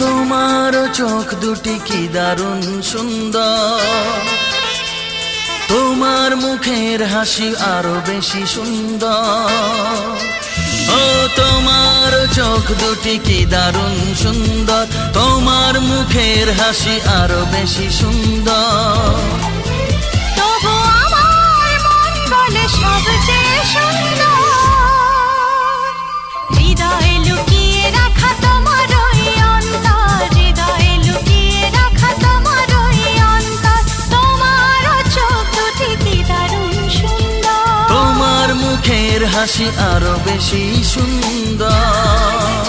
তোমার চোখ দুটি কি দারুণ সুন্দর, তোমার মুখের হাসি আরো বেশি সুন্দর। ও তোমার চোখ দুটি কি দারুণ সুন্দর, তোমার মুখের হাসি আরো বেশি সুন্দর। তবু আমার মন বলে সবচেয়ে সুন্দর, হৃদয়ে লুকিয়ে রাখা তোমার ওই অন্তর, হৃদয়ে লুকিয়ে রাখা তোমার ওই অন্তর। তোমার চোখ দুটি কি দারুণ সুন্দর, তোমার মুখের হাসি আরো বেশি সুন্দর।